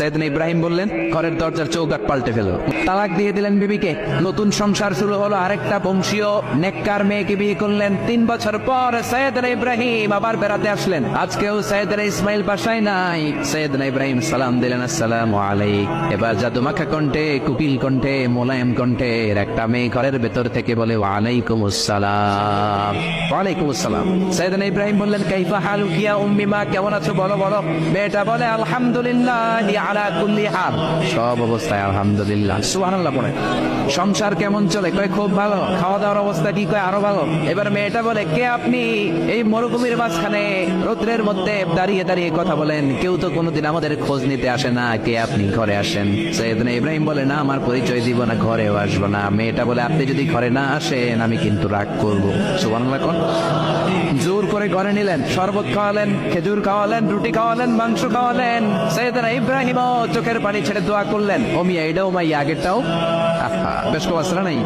সাইয়েদনা ইব্রাহিম বললেন, ঘরের দরজার চৌকাঠ পাল্টে ফেলো। তালাক দিয়ে দিলেন বিবিকে। নতুন সংসার শুরু হলো। আরেকটা বংশীয় নেককার মেয়েকে বিয়ে করলেন। 3 বছর পর সাইয়েদনা ইব্রাহিম আবার বেড়াতে আসলেন। আজকেও সাইয়েদনা ইসমাইল বাসায় নাই। সাইয়েদনা ইব্রাহিম সালাম দিলেন, আসসালামু আলাইক। এবার জাদুমাখা কণ্ঠে, কুকিল কণ্ঠে, মোলায়েম কণ্ঠে একটা মেয়ে ঘরের ভেতর থেকে বলে, ওয়ালাইকুমুস সালাম। ওয়ালাইকুমুস সালাম। সাইয়েদনা ইব্রাহিম বললেন, কাইফা হালুকি ইয়া উম্মি মা, কেমন আছো বলো বলো। মেয়েটা বলে, আলহামদুলিল্লাহ আলা কুল্লি হাল, সব অবস্থায় আলহামদুলিল্লাহ। সুবহানাল্লাহ পড়ে। সংসার কেমন চলে? কয় খুব ভালো। খাওয়া দাওয়ার অবস্থা কি? কয় আরো ভালো। এবার মেয়েটা বলে, কে আপনি? এই মরুভূমির মাঝখানে রৌদ্রের মধ্যে দাঁড়িয়ে দাঁড়িয়ে কথা বলেন, কেউ তো কোনোদিন আমাদের খোঁজ নিতে আসে না, কে আপনি? ঘরে আসেন। সাইয়েদনা ইব্রাহিম বলে, না, আমার পরিচয় দিব না, ঘরেও আসবো না। মেয়েটা বলে, আপনি যদি ঘরে না আসেন আমি কিন্তু রাগ করবো। সুবহানাল্লাহ কোন। জোর করে ঘরে নিলেন, শরবত খাওয়ালেন, খেজুর খাওয়ালেন, রুটি খাওয়ালেন, মাংস খাওয়ালেন। সাইয়েদনা ইব্রাহিম চোখের পানি ছেড়ে দোয়া করলেন, ও মিয়া, এটাও মাইয়া, আগেরটাও বেশ কবাসরা নাই।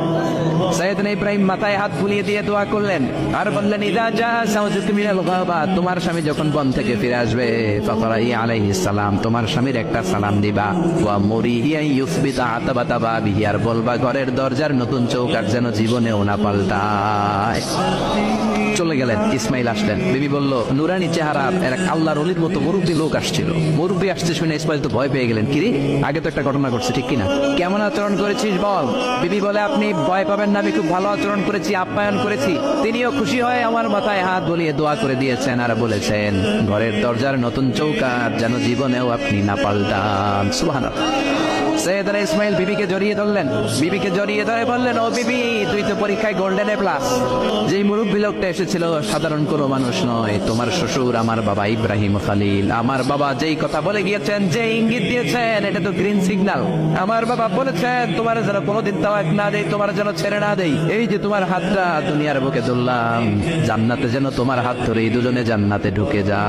সাইয়েদনা ইব্রাহিম মাথায় হাত বুলিয়ে দিয়ে দোয়া করলেন আর বললেন, ইদা জা যাওজুকা মিনাল গাবা, তোমার স্বামী যখন বন থেকে ফিরে আসবে, ফাকরাই আলাইহিস সালাম, তোমার স্বামীর একটা সালাম দিবা। ওয়া মুরিহি ইউসবিতা আতাবাতা বাবিহি, আর বলবা ঘরের দরজার নতুন চৌকাঠ যেন জীবনেও না পাল্টায়। চলে গেলেন। ইসমাইল আসলেন। বিবি বলল, নুরানি চেহারা এক আল্লাহর ওলির মতো মুরব্বী লোক আসছিল। মুরব্বী আসছে শুনে ইসমাইল তো ভয় পেয়ে গেলেন। কিরে, আগে তো একটা ঘটনা ঘটছে, ঠিক কিনা? কেমন আচরণ করেছিস বল। বিবি বলে, আপনি ভয় পাবেন না, আমি খুব ভালো আচরণ করেছি, আপ্যায়ন করেছি। তিনিও খুশি হয়ে আমার মাথায় হাত বুলিয়ে দোয়া করে দিয়েছেন আর বলেছেন, ঘরের দরজার নতুন চৌকাঠ যেন জীবনেও আপনি না পাল্টান। সুবহানাল্লাহ। সাইয়েদনা ইসমাইল বিবিকে জড়িয়ে ধরলেন। বিবিকে জড়িয়ে ধরে বললেন, ও বিবি, তুই তো পরীক্ষায় গোল্ডেন এ প্লাস। যেই মুরব্বী লোকটা এসেছিল সাধারণ কোনো মানুষ নয়, তোমার শ্বশুর আমার বাবা ইব্রাহিম খলিল। আমার বাবা যেই কথা বলে গিয়েছেন, যে ইঙ্গিত দিয়েছেন, এটা তো গ্রিন সিগন্যাল। আমার বাবা বলেছেন, তোমার যেন কোনোদিন তাওয়াক না দেই, তোমার যেন ছেড়ে না দেই। এই যে তোমার হাতটা দুনিয়ার বুকে ধরলাম, জান্নাতে যেন তোমার হাত ধরে দুজনে জান্নাতে ঢুকে যা।